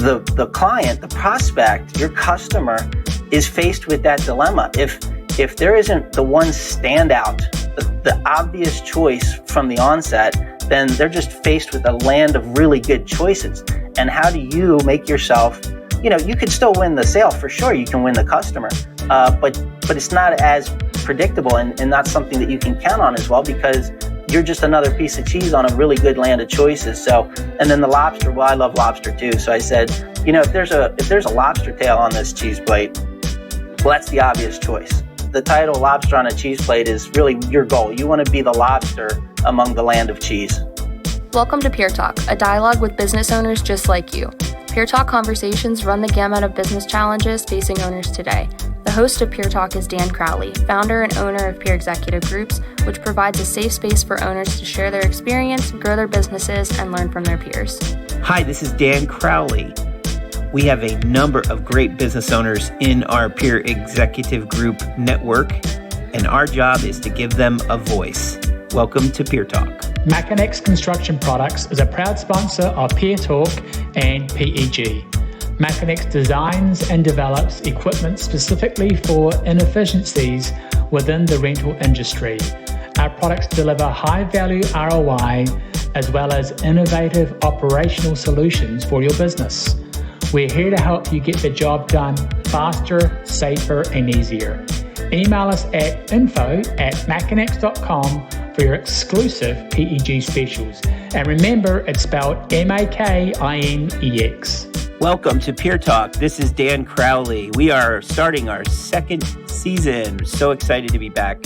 the client, the prospect, your customer is faced with that dilemma. If there isn't the one standout, the obvious choice from the onset, then they're just faced with a land of really good choices. And how do you make yourself, you could still win the sale for sure. You can win the customer, but it's not as predictable and not something that you can count on as well, because you're just another piece of cheese on a really good land of choices. So, and then the lobster, well, I love lobster too. So I said, if there's a lobster tail on this cheese plate, well, that's the obvious choice. The title Lobster on a Cheese Plate is really your goal. You want to be the lobster among the land of cheese. Welcome to Peer Talk, a dialogue with business owners just like you. Peer Talk conversations run the gamut of business challenges facing owners today. The host of Peer Talk is Dan Crowley, founder and owner of Peer Executive Groups, which provides a safe space for owners to share their experience, grow their businesses, and learn from their peers. Hi, this is Dan Crowley. We have a number of great business owners in our Peer Executive Group network, and our job is to give them a voice. Welcome to Peer Talk. Macanex Construction Products is a proud sponsor of Peer Talk and PEG. Macanex designs and develops equipment specifically for inefficiencies within the rental industry. Our products deliver high-value ROI as well as innovative operational solutions for your business. We're here to help you get the job done faster, safer, and easier. Email us at info@macanex.com for your exclusive PEG specials. And remember, it's spelled MAKINEX. Welcome to Peer Talk. This is Dan Crowley. We are starting our second season. So excited to be back.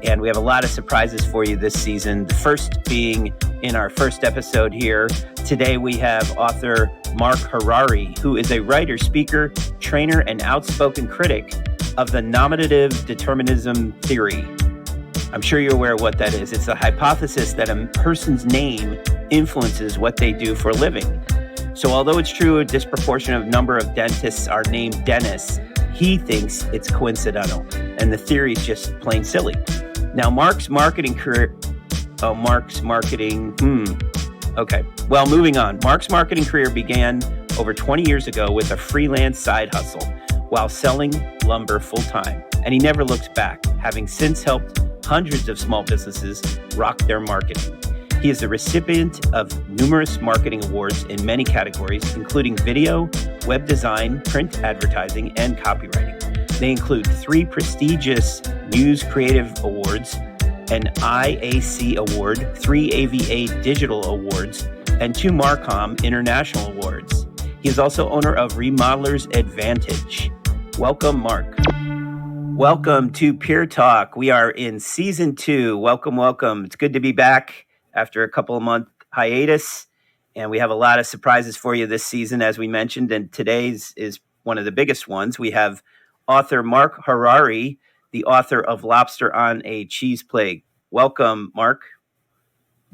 And we have a lot of surprises for you this season. The first being in our first episode here. Today we have author Mark Harari, who is a writer, speaker, trainer, and outspoken critic of the nominative determinism theory. I'm sure you're aware of what that is. It's a hypothesis that a person's name influences what they do for a living. So although it's true a disproportionate number of dentists are named Dennis, he thinks it's coincidental. And the theory is just plain silly. Now, Mark's marketing career... Okay. Well, moving on. Mark's marketing career began over 20 years ago with a freelance side hustle while selling lumber full-time. And he never looks back, having since helped hundreds of small businesses rock their marketing. He is the recipient of numerous marketing awards in many categories, including video, web design, print advertising, and copywriting. They include 3 prestigious News Creative Awards, an IAC Award, 3 AVA Digital Awards, and 2 Marcom International Awards. He is also owner of Remodeler's Advantage. Welcome, Mark. Welcome to Peer Talk. We are in season 2. Welcome. It's good to be back after a couple of month hiatus. And we have a lot of surprises for you this season, as we mentioned. And today's is one of the biggest ones. We have author Mark Harari, the author of Lobster on a Cheese Plate. Welcome, Mark.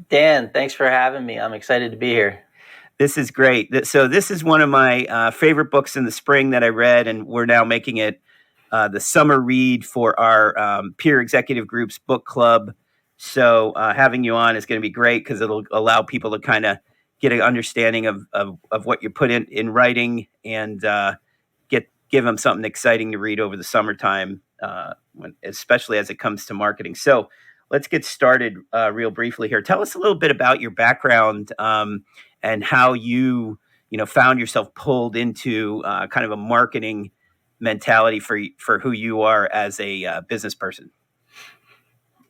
Dan, thanks for having me. I'm excited to be here. This is great. So this is one of my favorite books in the spring that I read, and we're now making it the summer read for our Peer Executive Group's book club. So having you on is going to be great because it'll allow people to kind of get an understanding of what you put in writing and give them something exciting to read over the summertime, especially as it comes to marketing. So let's get started real briefly here. Tell us a little bit about your background and how you found yourself pulled into kind of a marketing mentality for who you are as a business person.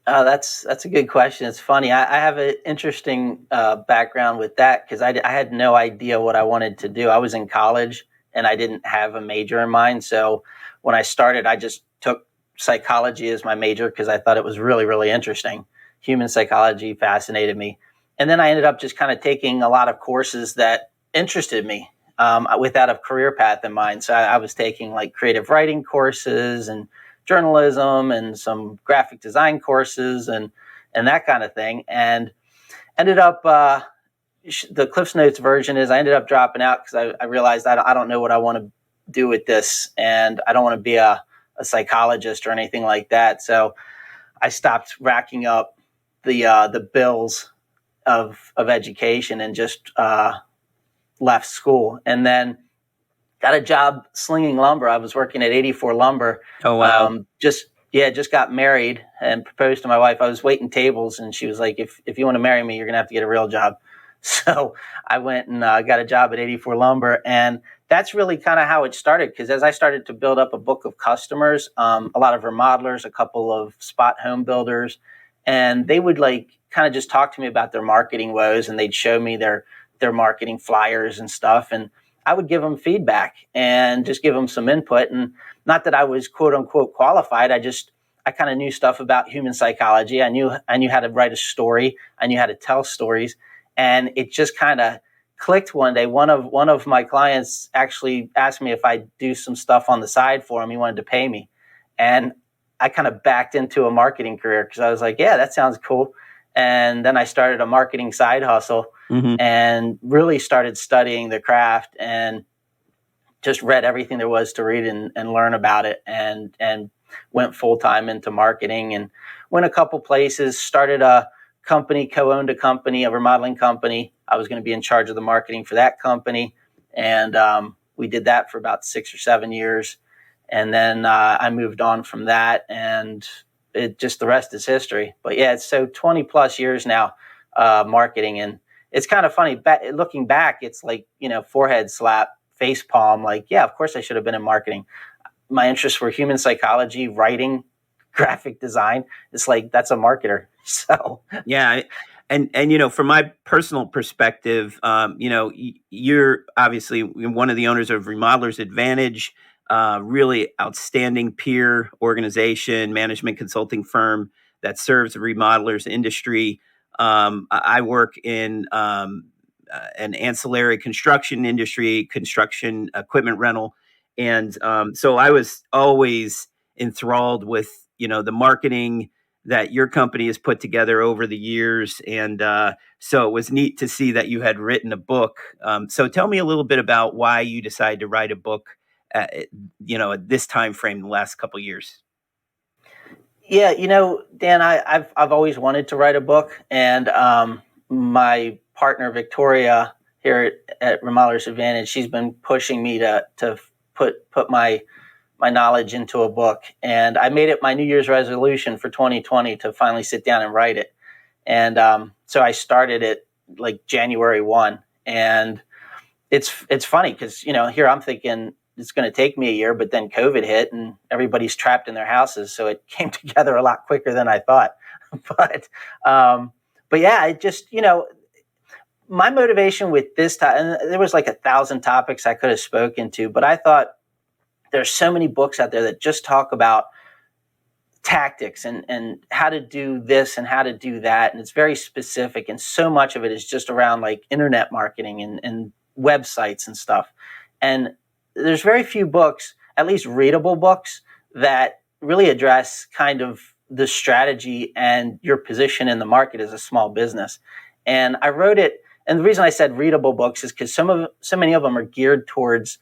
That's a good question. It's funny. I have an interesting background with that because I had no idea what I wanted to do. I was in college and I didn't have a major in mind. So when I started, I just took psychology as my major because I thought it was really, really interesting. Human psychology fascinated me. And then I ended up just kind of taking a lot of courses that interested me without a career path in mind. So I was taking like creative writing courses and journalism and some graphic design courses and that kind of thing. And ended up, the Cliff's Notes version is I ended up dropping out because I realized I don't know what I want to do with this. And I don't want to be a psychologist or anything like that. So I stopped racking up the bills of education and just left school. And then got a job slinging lumber. I was working at 84 Lumber. Oh, wow. Just got married and proposed to my wife. I was waiting tables, and she was like, if you want to marry me, you're going to have to get a real job. So I went and got a job at 84 Lumber. And that's really kind of how it started, because as I started to build up a book of customers, a lot of remodelers, a couple of spot home builders, and they would like kind of just talk to me about their marketing woes, and they'd show me their marketing flyers and stuff. And I would give them feedback and just give them some input. And not that I was quote unquote qualified. I kind of knew stuff about human psychology. I knew how to write a story. I knew how to tell stories. And it just kind of clicked one day. One of my clients actually asked me if I'd do some stuff on the side for him. He wanted to pay me. And I kind of backed into a marketing career because I was like, yeah, that sounds cool. And then I started a marketing side hustle and really started studying the craft and just read everything there was to read and learn about it, and went full-time into marketing and went a couple places, started a company, co-owned a company, a remodeling company. I was going to be in charge of the marketing for that company. And we did that for about 6 or 7 years. And then I moved on from that, and the rest is history. But yeah, it's so 20 plus years now, marketing. And it's kind of funny looking back, it's like, forehead slap, face palm, like, yeah, of course I should have been in marketing. My interests were human psychology, writing, graphic design. It's like, that's a marketer. So yeah. And from my personal perspective, you're obviously one of the owners of Remodelers Advantage, really outstanding peer organization, management consulting firm that serves the remodelers industry. I work in an ancillary construction industry, construction equipment rental. And so I was always enthralled with, the marketing that your company has put together over the years. And so it was neat to see that you had written a book. So tell me a little bit about why you decided to write a book at this time frame, the last couple of years. Yeah, Dan, I've always wanted to write a book, and my partner Victoria here at Remodelers Advantage, she's been pushing me to put my knowledge into a book, and I made it my New Year's resolution for 2020 to finally sit down and write it. And so I started it like January 1, and it's funny because here I'm thinking it's going to take me a year, but then COVID hit and everybody's trapped in their houses. So it came together a lot quicker than I thought. but yeah, it just, my motivation with this time, and there was like 1,000 topics I could have spoken to, but I thought there's so many books out there that just talk about tactics and how to do this and how to do that. And it's very specific. And so much of it is just around like internet marketing and websites and stuff. And there's very few books, at least readable books, that really address kind of the strategy and your position in the market as a small business. And I wrote it, and the reason I said readable books is because so many of them are geared towards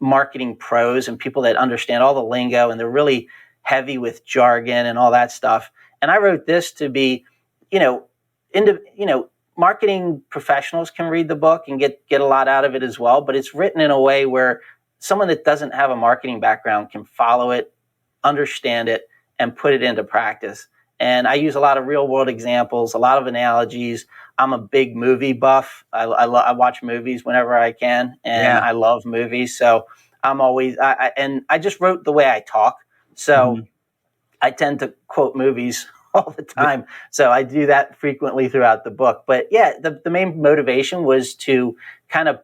marketing pros and people that understand all the lingo, and they're really heavy with jargon and all that stuff. And I wrote this to be, marketing professionals can read the book and get a lot out of it as well, but it's written in a way where someone that doesn't have a marketing background can follow it, understand it, and put it into practice. And I use a lot of real world examples, a lot of analogies. I'm a big movie buff. I watch movies whenever I can, and I love movies. So I'm always, I just wrote the way I talk. So I tend to quote movies all the time. So I do that frequently throughout the book. But yeah, the main motivation was to kind of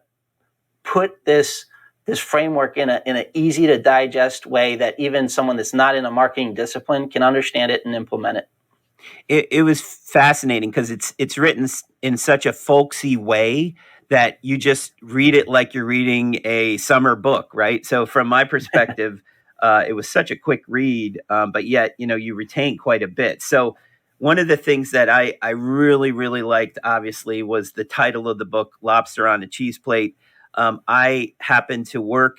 put this framework in an easy to digest way that even someone that's not in a marketing discipline can understand it and implement it. It was fascinating because it's written in such a folksy way that you just read it like you're reading a summer book, right? So from my perspective, it was such a quick read, but yet, you retain quite a bit. So one of the things that I really, really liked, obviously, was the title of the book, Lobster on a Cheese Plate. I happen to work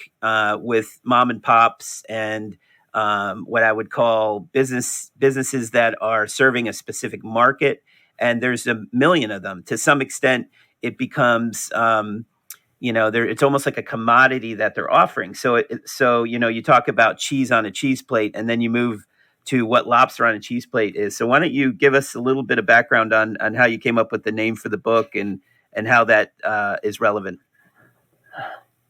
with mom and pops and what I would call businesses that are serving a specific market. And there's a million of them. To some extent, it becomes, it's almost like a commodity that they're offering. So you talk about cheese on a cheese plate, and then you move to what lobster on a cheese plate is. So why don't you give us a little bit of background on how you came up with the name for the book and how that is relevant?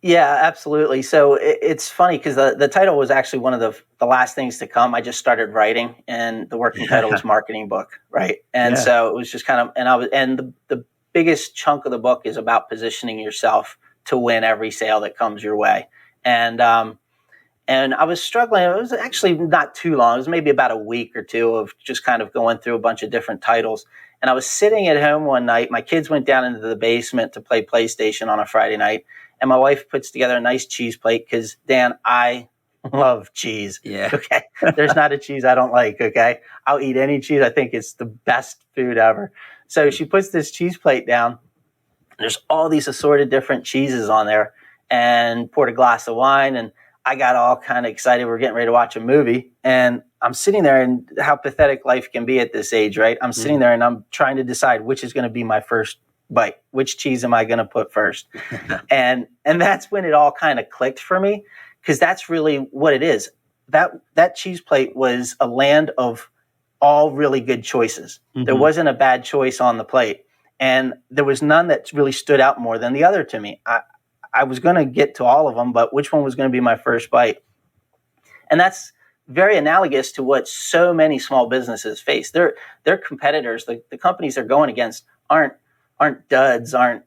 Yeah, absolutely. So it's funny because the title was actually one of the last things to come. I just started writing, and the working title was marketing book, right? And so it was just kind of, and the biggest chunk of the book is about positioning yourself to win every sale that comes your way. And I was struggling. It was actually not too long. It was maybe about a week or two of just kind of going through a bunch of different titles. And I was sitting at home one night. My kids went down into the basement to play PlayStation on a Friday night. And my wife puts together a nice cheese plate because, Dan, I love cheese. Yeah. Okay. There's not a cheese I don't like. Okay. I'll eat any cheese. I think it's the best food ever. So she puts this cheese plate down. There's all these assorted different cheeses on there, and poured a glass of wine. And I got all kind of excited. We're getting ready to watch a movie. And I'm sitting there, and how pathetic life can be at this age, right? I'm sitting there and I'm trying to decide which is going to be my first bite. Which cheese am I going to put first? and that's when it all kind of clicked for me, because that's really what it is. That cheese plate was a land of all really good choices. Mm-hmm. There wasn't a bad choice on the plate, and there was none that really stood out more than the other to me. I was going to get to all of them, but which one was going to be my first bite? And that's very analogous to what so many small businesses face. Their competitors, the companies they're going against, aren't duds, aren't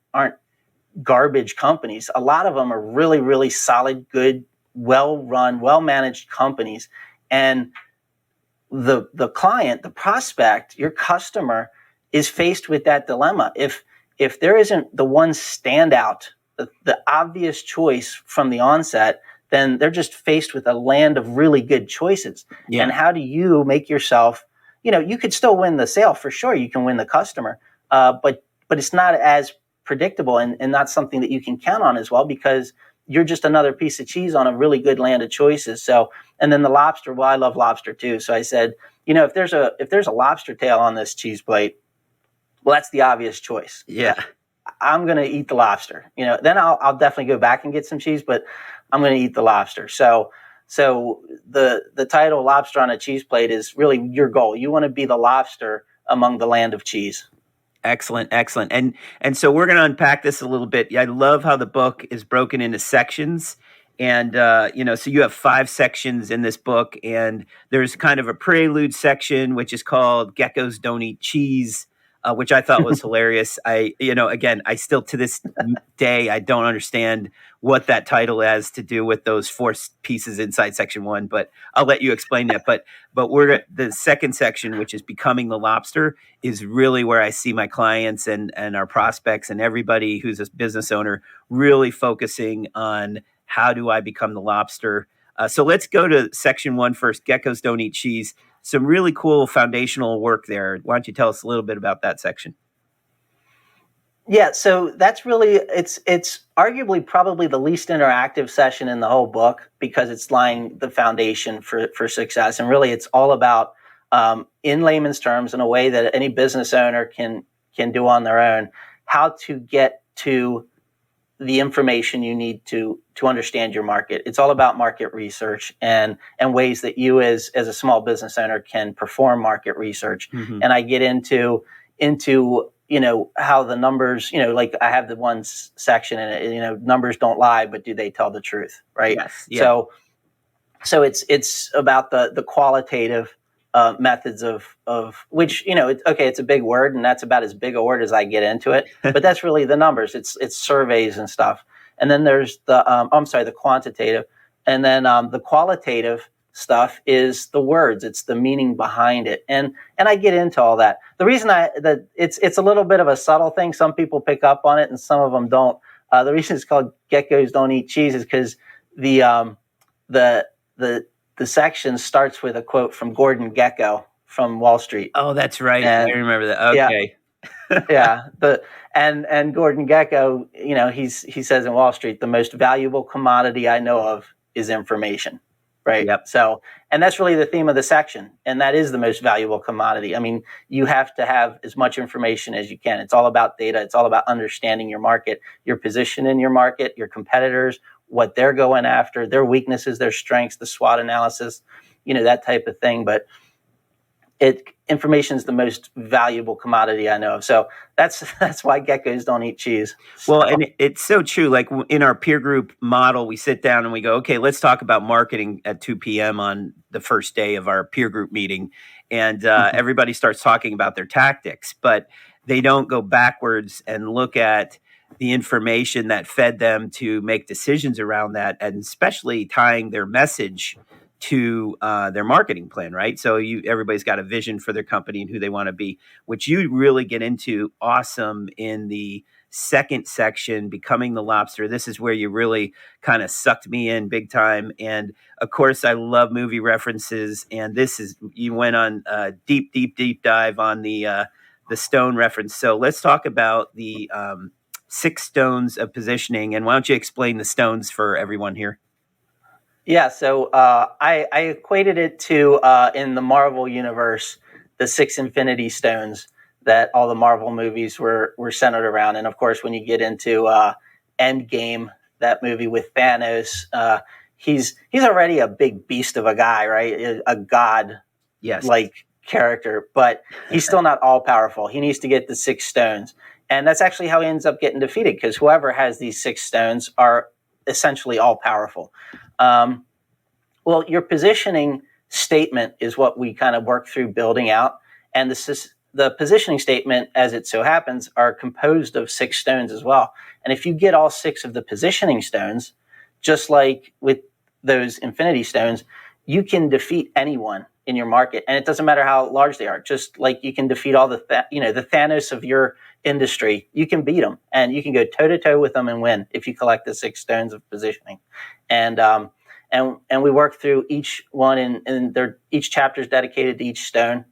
garbage companies. A lot of them are really, really solid, good, well-run, well-managed companies. And the client, the prospect, your customer is faced with that dilemma. If there isn't the one standout, the obvious choice from the onset, then they're just faced with a land of really good choices. Yeah. And how do you make yourself, you could still win the sale for sure. You can win the customer, but it's not as predictable and not something that you can count on as well, because you're just another piece of cheese on a really good land of choices. So, and then the lobster, well, I love lobster too. So I said, if there's a lobster tail on this cheese plate, well, that's the obvious choice. Yeah. I'm going to eat the lobster, then I'll definitely go back and get some cheese, but I'm going to eat the lobster. So the title Lobster on a Cheese Plate is really your goal. You want to be the lobster among the land of cheese. Excellent. And so we're going to unpack this a little bit. I love how the book is broken into sections. And, so you have 5 sections in this book, and there's kind of a prelude section, which is called Geckos Don't Eat Cheese, which I thought was hilarious. I still to this day, I don't understand what that title has to do with those 4 pieces inside section 1, but I'll let you explain that. But the second section, which is Becoming the Lobster, is really where I see my clients and our prospects and everybody who's a business owner really focusing on how do I become the lobster. So let's go to section 1 first. Geckos Don't Eat Cheese. Some really cool foundational work there. Why don't you tell us a little bit about that section? Yeah, so that's really, it's arguably probably the least interactive session in the whole book, because it's laying the foundation for success. And really it's all about, in layman's terms, in a way that any business owner can do on their own, how to get to the information you need to understand your market. It's all about market research and ways that you as a small business owner can perform market research. Mm-hmm. And I get into how the numbers, like I have the one section in it, numbers don't lie, but do they tell the truth, right? Yes. Yeah. So it's about the qualitative methods of which, it's a big word, and that's about as big a word as I get into it, but that's really the numbers. It's surveys and stuff. And then there's the quantitative, and then the qualitative stuff is the words. It's the meaning behind it. And I get into all that. The reason it's a little bit of a subtle thing. Some people pick up on it and some of them don't. The reason it's called Geckos Don't Eat Cheese is because the section starts with a quote from Gordon Gekko from Wall Street. Oh, that's right. I remember that. Okay. Yeah. And Gordon Gekko, he says in Wall Street, the most valuable commodity I know of is information. right? Yep. So, and that's really the theme of the section. And that is the most valuable commodity. I mean, you have to have as much information as you can. It's all about data. It's all about understanding your market, your position in your market, your competitors, what they're going after, their weaknesses, their strengths, the SWOT analysis, that type of thing. But information is the most valuable commodity I know of. So that's why geckos don't eat cheese. Well, and it's so true. Like in our peer group model, we sit down and we go, okay, let's talk about marketing at 2 p.m. on the first day of our peer group meeting. And everybody starts talking about their tactics, but they don't go backwards and look at the information that fed them to make decisions around that, and especially tying their message to their marketing plan, right? So everybody's got a vision for their company and who they want to be, which you really get into awesome in the second section, Becoming the Lobster. This is where you really kind of sucked me in big time. And of course, I love movie references. And you went on a deep dive on the stone reference. So let's talk about the 6 stones of positioning. And why don't you explain the stones for everyone here? Yeah, so I equated it to, in the Marvel universe, the 6 Infinity Stones that all the Marvel movies were centered around. And of course, when you get into Endgame, that movie with Thanos, he's already a big beast of a guy, right? A god, Yes, like character, but he's still not all powerful. He needs to get the 6 stones. And that's actually how he ends up getting defeated, because whoever has these 6 stones are essentially all powerful. Well, your positioning statement is what we kind of work through building out. And the positioning statement, as it so happens, are composed of 6 stones as well. And if you get all 6 of the positioning stones, just like with those Infinity Stones, you can defeat anyone in your market. And it doesn't matter how large they are. Just like you can defeat all the Thanos of your industry, you can beat them, and you can go toe to toe with them and win if you collect the 6 stones of positioning. And we work through each one, and each chapter is dedicated to each stone.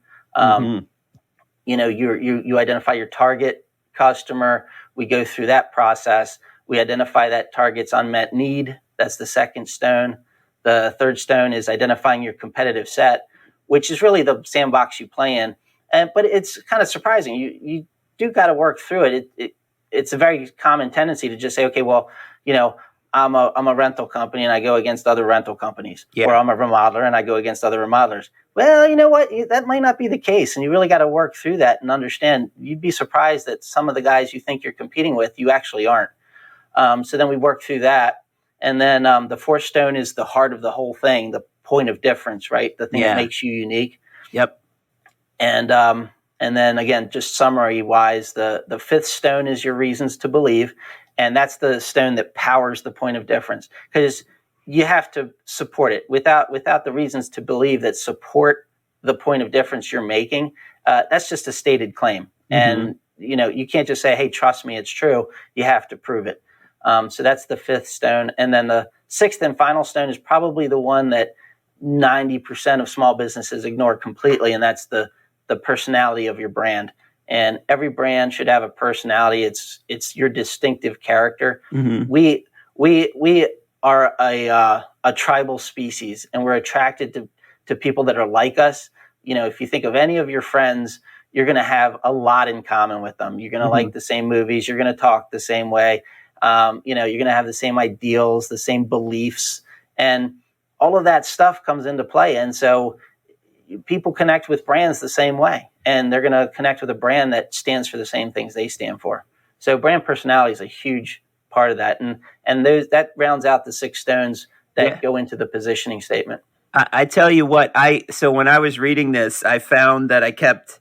You identify your target customer. We go through that process. We identify that target's unmet need. That's the second stone. The third stone is identifying your competitive set, which is really the sandbox you play in. But it's kind of surprising. You do got to work through it. It's a very common tendency to just say, okay, well, I'm a rental company and I go against other rental companies, or I'm a remodeler and I go against other remodelers. Well, you know what? That might not be the case. And you really got to work through that and understand. You'd be surprised that some of the guys you think you're competing with, you actually aren't. So then we work through that. And then the fourth stone is the heart of the whole thing, the point of difference, right? The thing that makes you unique. Yep. And then again, just summary wise, the fifth stone is your reasons to believe. And that's the stone that powers the point of difference, because you have to support it. Without the reasons to believe that support the point of difference you're making, that's just a stated claim. And you can't just say, hey, trust me, it's true. You have to prove it. So that's the fifth stone. And then the sixth and final stone is probably the one that 90% of small businesses ignore completely. And that's the personality of your brand. And every brand should have a personality. It's your distinctive character. We are a tribal species, and we're attracted to people that are like us. If you think of any of your friends, you're going to have a lot in common with them. You're going to like the same movies. You're going to talk the same way. You're going to have the same ideals, the same beliefs, and all of that stuff comes into play. And so people connect with brands the same way, and they're going to connect with a brand that stands for the same things they stand for. So brand personality is a huge part of that. And that rounds out the six stones that go into the positioning statement. I tell you what, so when I was reading this, I found that I kept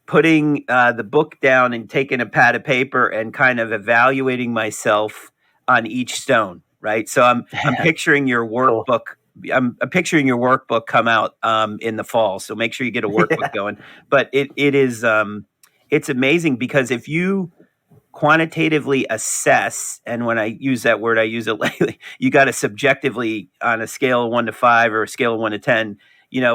putting the book down and taking a pad of paper and kind of evaluating myself on each stone, right? So I'm picturing your workbook. Cool. I'm picturing your workbook come out in the fall. So make sure you get a workbook going. But it is it's amazing, because if you quantitatively assess, and when I use that word, I use it lately, you got to subjectively, on a scale of 1 to 5 or a scale of 1 to 10,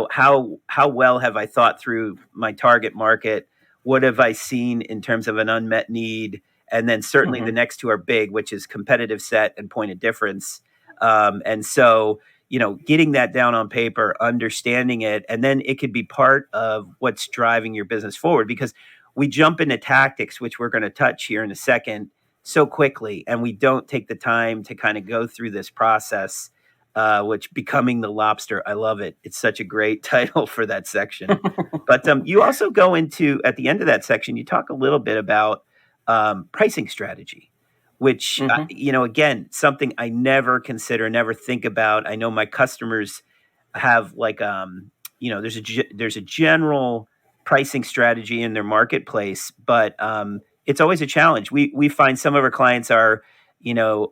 how well have I thought through my target market? What have I seen in terms of an unmet need? And then certainly the next two are big, which is competitive set and point of difference. And so getting that down on paper, understanding it, and then it could be part of what's driving your business forward, because we jump into tactics, which we're going to touch here in a second, so quickly, and we don't take the time to kind of go through this process, which becoming the lobster. I love it. It's such a great title for that section. But you also go into, at the end of that section, you talk a little bit about pricing strategy, which, again, something I never consider, never think about. I know my customers have like, there's a general pricing strategy in their marketplace, but it's always a challenge. We find some of our clients are,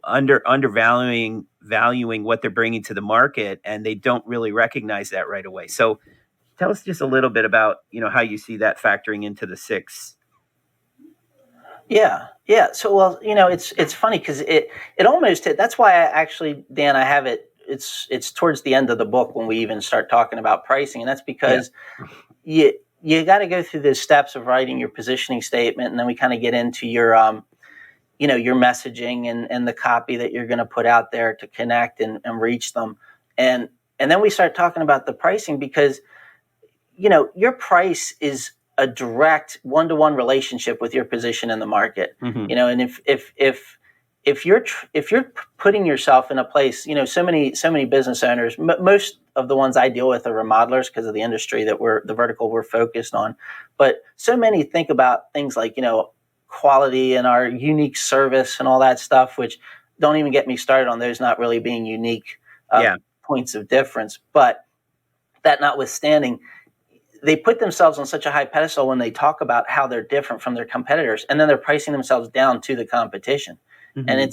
undervaluing what they're bringing to the market, and they don't really recognize that right away. So tell us just a little bit about, how you see that factoring into the six. Yeah. So, well, it's funny because it almost hit. That's why Dan, I have it. It's towards the end of the book when we even start talking about pricing, and that's because you got to go through the steps of writing your positioning statement, and then we kind of get into your your messaging and the copy that you're going to put out there to connect and reach them, and then we start talking about the pricing, because your price is a direct one-to-one relationship with your position in the market. And if you're putting yourself in a place, so many business owners, most of the ones I deal with are remodelers because of the industry the vertical we're focused on. But so many think about things like, quality and our unique service and all that stuff, which don't even get me started on those not really being unique points of difference. But that notwithstanding, they put themselves on such a high pedestal when they talk about how they're different from their competitors, and then they're pricing themselves down to the competition. And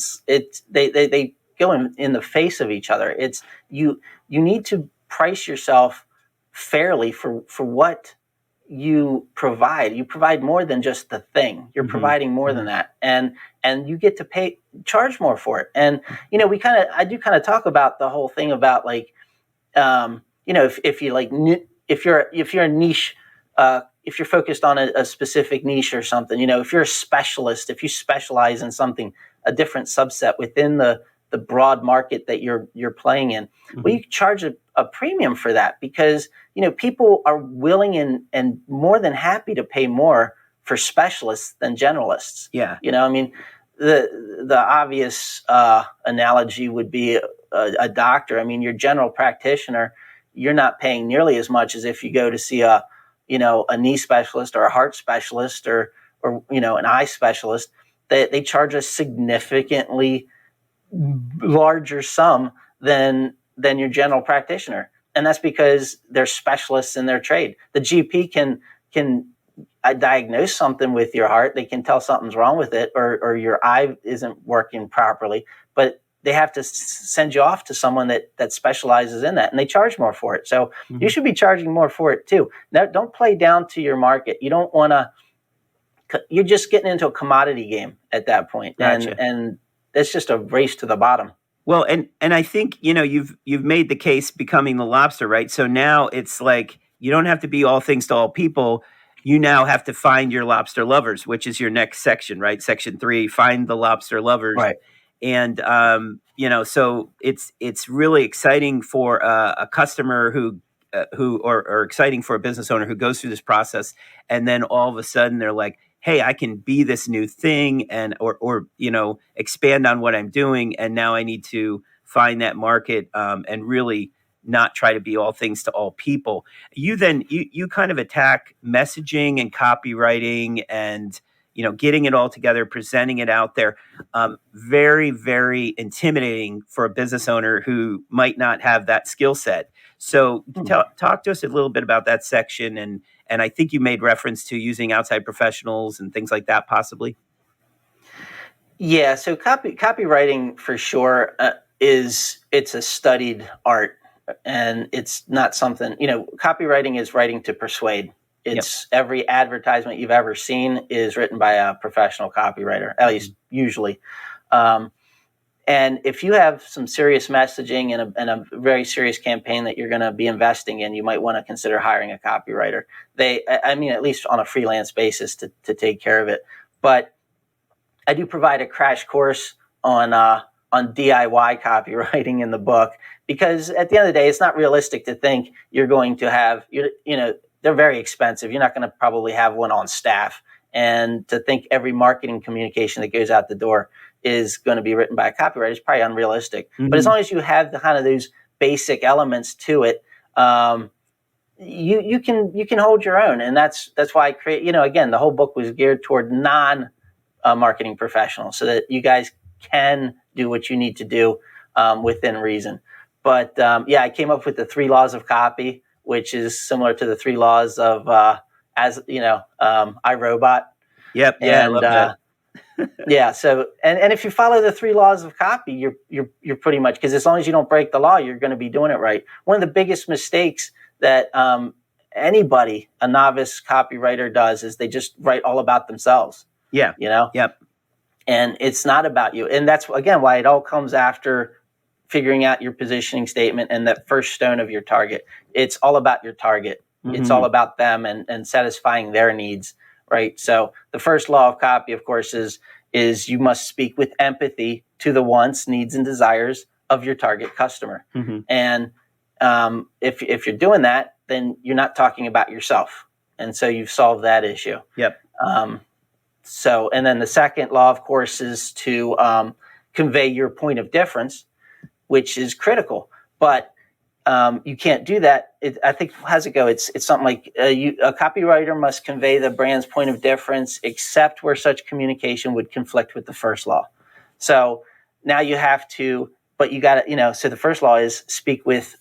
they go in the face of each other. It's you need to price yourself fairly for what you provide. You provide more than just the thing. You're providing more than that, and you get to charge more for it. And I do kind of talk about the whole thing about like, if you like. If you're a niche, if you're focused on a specific niche or something, if you're a specialist, if you specialize in something, a different subset within the broad market that you're playing in, well, you charge a premium for that, because people are willing and more than happy to pay more for specialists than generalists. The obvious analogy would be a doctor. Your general practitioner, you're not paying nearly as much as if you go to see a knee specialist or a heart specialist or an eye specialist. They charge a significantly larger sum than your general practitioner, and that's because they're specialists in their trade. The GP can diagnose something with your heart. They can tell something's wrong with it, or your eye isn't working properly, but they have to send you off to someone that specializes in that, and they charge more for it. So you should be charging more for it too. Now, don't play down to your market. You don't want to. You're just getting into a commodity game at that point, and it's just a race to the bottom. Well, and I think you've made the case becoming the lobster, right? So now it's like you don't have to be all things to all people. You now have to find your lobster lovers, which is your next section, right? Section 3: find the lobster lovers. Right. And so it's really exciting for a customer who or exciting for a business owner who goes through this process, and then all of a sudden they're like, hey, I can be this new thing, and or expand on what I'm doing, and now I need to find that market and really not try to be all things to all people. You kind of attack messaging and copywriting and getting it all together, presenting it out there. Very, very intimidating for a business owner who might not have that skill set. So talk to us a little bit about that section. And I think you made reference to using outside professionals and things like that, possibly. Yeah. So copywriting for sure it's a studied art, and it's not something, copywriting is writing to persuade. It's every advertisement you've ever seen is written by a professional copywriter, at least usually. And if you have some serious messaging and a very serious campaign that you're going to be investing in, you might want to consider hiring a copywriter. At least on a freelance basis to take care of it. But I do provide a crash course on DIY copywriting in the book, because at the end of the day, it's not realistic to think you're going to have, they're very expensive. You're not going to probably have one on staff. And to think every marketing communication that goes out the door is going to be written by a copywriter is probably unrealistic. Mm-hmm. But as long as you have the kind of those basic elements to it, you can hold your own. And that's why I create, again, the whole book was geared toward non-marketing professionals, so that you guys can do what you need to do within reason. But I came up with the 3 laws of copy, which is similar to the 3 laws of iRobot. Yep. Yeah, I love that. So and if you follow the 3 laws of copy, you're pretty much, because as long as you don't break the law, you're going to be doing it right. One of the biggest mistakes that anybody, a novice copywriter, does is they just write all about themselves. Yeah. Yep. And it's not about you. And that's, again, why it all comes after figuring out your positioning statement and that first stone of your target. It's all about your target. Mm-hmm. It's all about them and satisfying their needs, right? So the first law of copy, of course, is you must speak with empathy to the wants, needs, and desires of your target customer. Mm-hmm. And if you're doing that, then you're not talking about yourself. And so you've solved that issue. Yep. And then the second law, of course, is to convey your point of difference, which is critical. But you can't do that. I think, how's it go? It's something like a copywriter must convey the brand's point of difference, except where such communication would conflict with the first law. So now you have to, but you got to, so the first law is speak with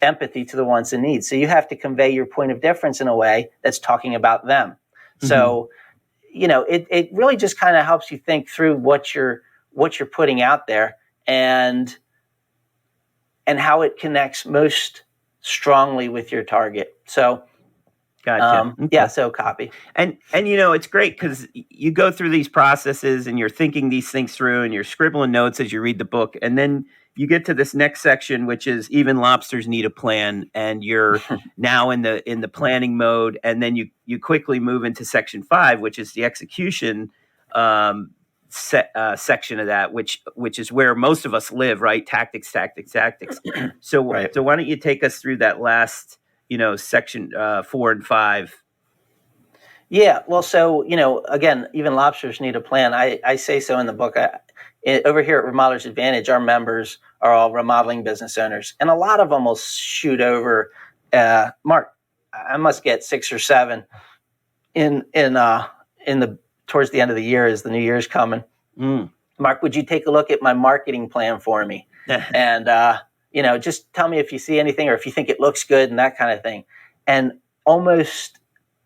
empathy to the wants and needs. So you have to convey your point of difference in a way that's talking about them. Mm-hmm. So, it really just kind of helps you think through what you're putting out there and how it connects most strongly with your target. So, gotcha. Okay. So copy. And it's great because you go through these processes and you're thinking these things through and you're scribbling notes as you read the book. And then you get to this next section, which is even lobsters need a plan, and you're now in the planning mode. And then you quickly move into section 5, which is the execution section of that, which is where most of us live, right? Tactics. So, right. So why don't you take us through that last, section 4 and 5? Yeah. Well, so, again, even lobsters need a plan. I say so in the book. Over here at Remodeler's Advantage, our members are all remodeling business owners, and a lot of them will shoot over. Mark, I must get 6 or 7 in the towards the end of the year as the new year's coming. Mark, would you take a look at my marketing plan for me? And just tell me if you see anything or if you think it looks good and that kind of thing. And almost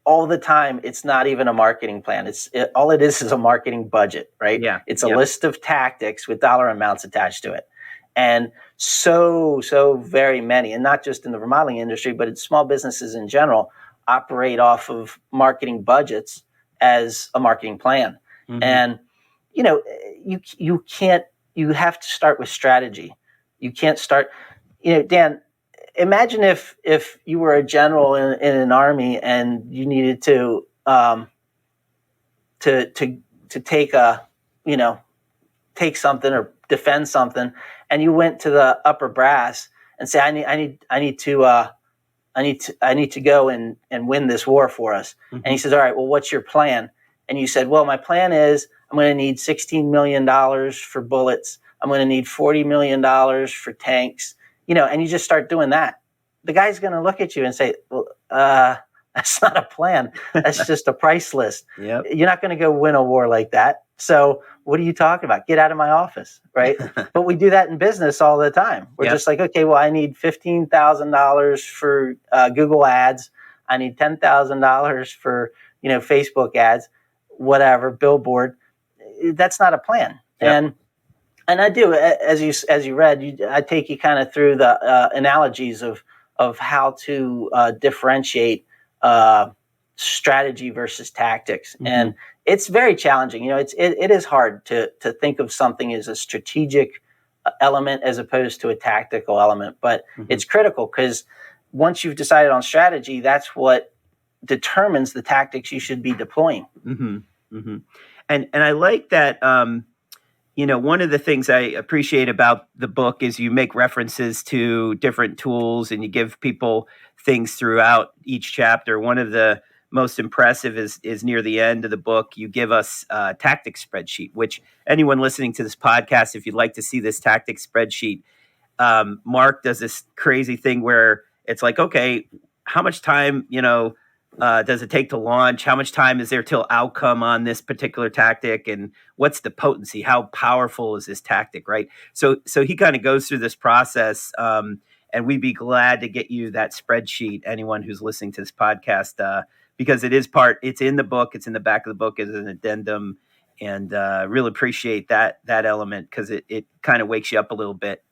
all the time, it's not even a marketing plan. All it is a marketing budget, right? Yeah. It's a list of tactics with dollar amounts attached to it. And so very many, and not just in the remodeling industry, but in small businesses in general, operate off of marketing budgets as a marketing plan. Mm-hmm. And, you have to start with strategy. You can't start, Dan, imagine if you were a general in an army and you needed to take something or defend something, and you went to the upper brass and say, I need to go and win this war for us. Mm-hmm. And he says, all right, well, what's your plan? And you said, well, my plan is I'm going to need $16 million for bullets. I'm going to need $40 million for tanks, and you just start doing that. The guy's going to look at you and say, well, that's not a plan. That's just a price list. Yep. You're not going to go win a war like that. So what are you talking about? Get out of my office, right? But we do that in business all the time. We're just like, okay, well, I need $15,000 for Google ads. I need $10,000 for, Facebook ads, whatever, billboard. That's not a plan. Yep. And I do, as you read, I take you kind of through the analogies of how to differentiate strategy versus tactics. Mm-hmm. And it's very challenging. It is hard to think of something as a strategic element as opposed to a tactical element, but mm-hmm. it's critical because once you've decided on strategy, that's what determines the tactics you should be deploying. Mm-hmm. Mm-hmm. And I like that, One of the things I appreciate about the book is you make references to different tools and you give people things throughout each chapter. One of the most impressive is near the end of the book. You give us a tactics spreadsheet, which anyone listening to this podcast, if you'd like to see this tactics spreadsheet, Mark does this crazy thing where it's like, okay, how much time, does it take to launch? How much time is there till outcome on this particular tactic? And what's the potency? How powerful is this tactic, right? So he kind of goes through this process, and we'd be glad to get you that spreadsheet, anyone who's listening to this podcast, because it's in the book, it's in the back of the book as an addendum, and really appreciate that element because it kind of wakes you up a little bit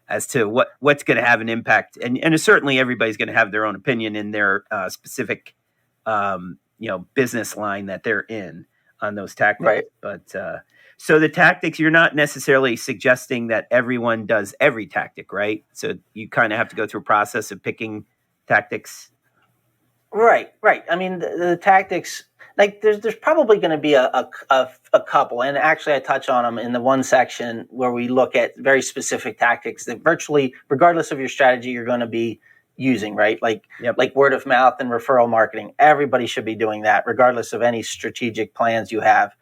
as to what's going to have an impact. And certainly everybody's going to have their own opinion in their specific business line that they're in on those tactics. Right. But so the tactics, you're not necessarily suggesting that everyone does every tactic, right? So you kind of have to go through a process of picking tactics. Right. I mean, the tactics, like there's probably going to be a couple, and actually I touch on them in the one section where we look at very specific tactics that virtually, regardless of your strategy, you're going to be using, right? Like word of mouth and referral marketing. Everybody should be doing that, regardless of any strategic plans you have.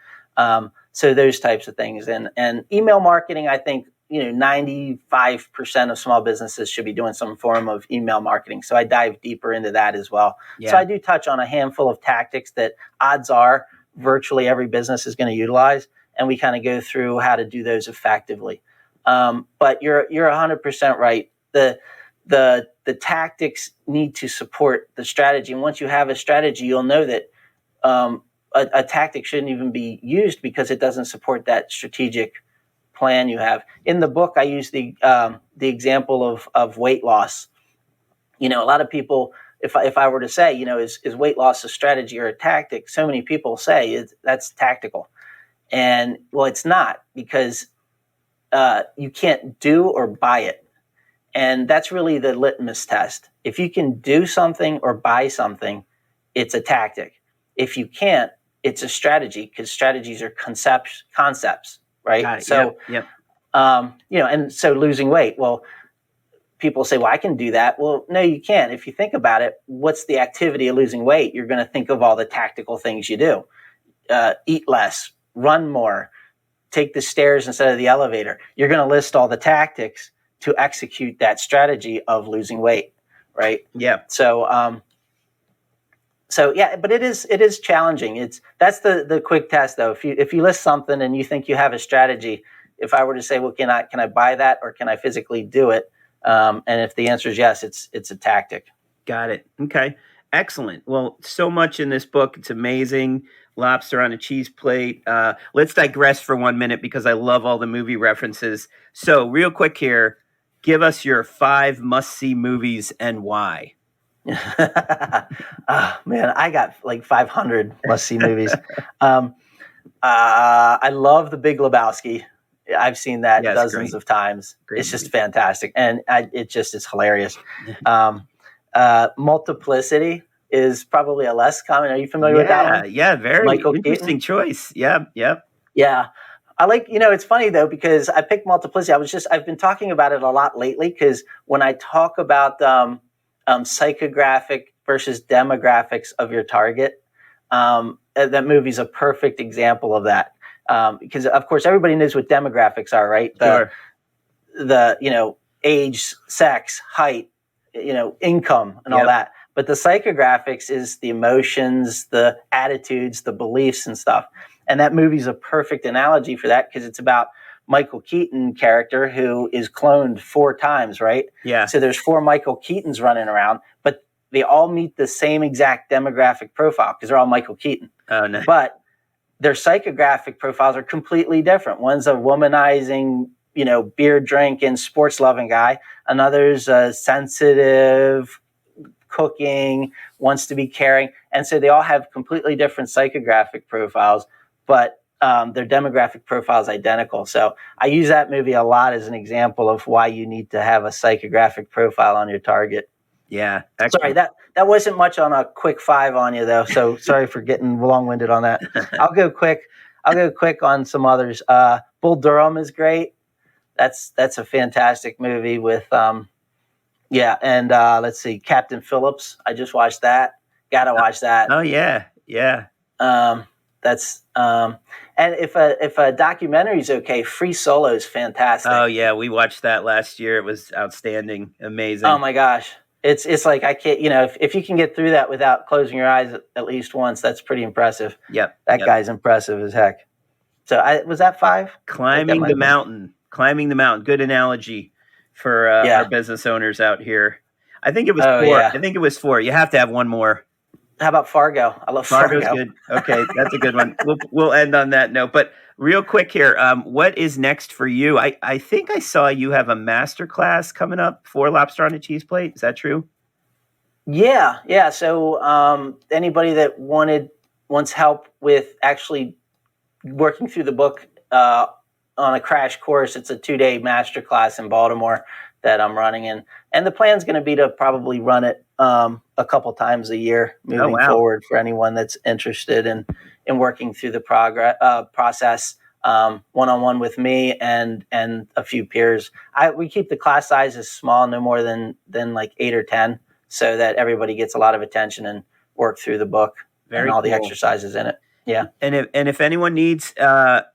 So those types of things, and email marketing, I think 95% of small businesses should be doing some form of email marketing. So I dive deeper into that as well. Yeah. So I do touch on a handful of tactics that odds are virtually every business is going to utilize, and we kind of go through how to do those effectively. But you're 100% right. The tactics need to support the strategy, and once you have a strategy, you'll know that a tactic shouldn't even be used because it doesn't support that strategic plan you have. In the book, I use the example of weight loss. A lot of people, if I were to say, is weight loss a strategy or a tactic? So many people say that's tactical, and well, it's not, because you can't do or buy it, and that's really the litmus test. If you can do something or buy something, it's a tactic. If you can't, it's a strategy, because strategies are concepts. Right. So, yep. And so losing weight. Well, people say, well, I can do that. Well, no, you can't. If you think about it, what's the activity of losing weight? You're going to think of all the tactical things you do. Eat less, run more, take the stairs instead of the elevator. You're going to list all the tactics to execute that strategy of losing weight. Right. Yeah. So yeah, but it is challenging. That's the quick test though. If you list something and you think you have a strategy, if I were to say, well, can I buy that, or can I physically do it? And if the answer is yes, it's a tactic. Got it. Okay. Excellent. Well, so much in this book. It's amazing. Lobster on a cheese plate. Let's digress for 1 minute because I love all the movie references. So real quick here, give us your 5 must-see movies and why. Oh, man, I got like 500 must-see movies. I love The Big Lebowski. I've seen that dozens of times. Great it's movie. Just fantastic, and it's hilarious. Multiplicity is probably a less common. Are you familiar with that one? Yeah, very Michael interesting Keaton? Choice. Yeah. Yeah. I like, it's funny though, because I picked Multiplicity. I've been talking about it a lot lately, because when I talk about psychographic versus demographics of your target, that movie's a perfect example of that. Because of course everybody knows what demographics are, right? The age, sex, height, income, and all that. But the psychographics is the emotions, the attitudes, the beliefs, and stuff. And that movie's a perfect analogy for that, because it's about Michael Keaton character who is cloned 4 times, right? Yeah. So there's 4 Michael Keatons running around, but they all meet the same exact demographic profile because they're all Michael Keaton. Oh, no. But their psychographic profiles are completely different. One's a womanizing, beer drinking, sports loving guy. Another's a sensitive, cooking, wants to be caring. And so they all have completely different psychographic profiles, but their demographic profile is identical. So I use that movie a lot as an example of why you need to have a psychographic profile on your target. Yeah. Excellent. Sorry, that wasn't much on a quick 5 on you, though. So sorry for getting long-winded on that. I'll go quick. I'll go quick on some others. Bull Durham is great. That's a fantastic movie with let's see, Captain Phillips. I just watched that. Gotta watch that. Oh yeah. And if a documentary is okay, Free Solo is fantastic. Oh yeah, we watched that last year. It was outstanding, amazing. Oh my gosh, it's like I can't. If you can get through that without closing your eyes at least once, that's pretty impressive. Yep, that guy's impressive as heck. So was that 5? Climbing the mountain. Good analogy for our business owners out here. I think it was 4. Yeah. I think it was 4. You have to have one more. How about Fargo? I love Fargo. Fargo's good. Okay, that's a good one. We'll end on that note. But real quick here, what is next for you? I think I saw you have a masterclass coming up for Lobster on a Cheese Plate. Is that true? Yeah. So anybody that wants help with actually working through the book on a crash course, it's a 2-day masterclass in Baltimore that I'm running in. And the plan's going to be to probably run it a couple times a year moving forward for anyone that's interested in working through the process one-on-one with me and a few peers. We keep the class sizes small, no more than like 8 or 10, so that everybody gets a lot of attention and work through the book and all the exercises in it. Yeah. And if anyone needs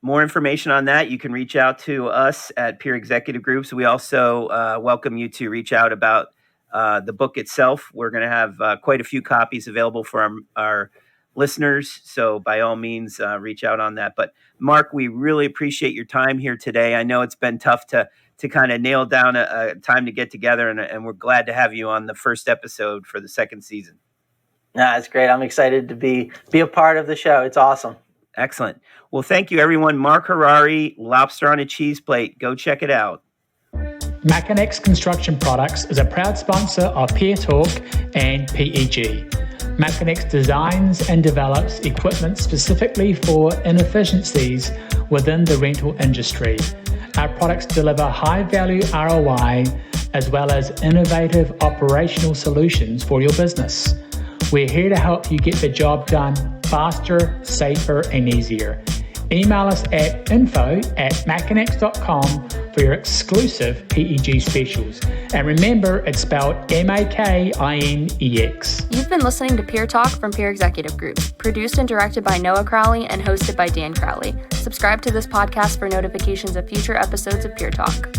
more information on that, you can reach out to us at Peer Executive Groups. We also welcome you to reach out about the book itself. We're going to have quite a few copies available for our listeners. So by all means, reach out on that. But Mark, we really appreciate your time here today. I know it's been tough to kind of nail down a time to get together, and we're glad to have you on the first episode for the second season. No, it's great. I'm excited to be a part of the show. It's awesome. Excellent. Well, thank you, everyone. Mark Harari, Lobster on a Cheese Plate. Go check it out. Macanex Construction Products is a proud sponsor of Peer Talk and PEG. Macanex designs and develops equipment specifically for inefficiencies within the rental industry. Our products deliver high-value ROI as well as innovative operational solutions for your business. We're here to help you get the job done faster, safer, and easier. Email us at info@macanex.com for your exclusive PEG specials. And remember, it's spelled MAKINEX. You've been listening to Peer Talk from Peer Executive Group, produced and directed by Noah Crowley and hosted by Dan Crowley. Subscribe to this podcast for notifications of future episodes of Peer Talk.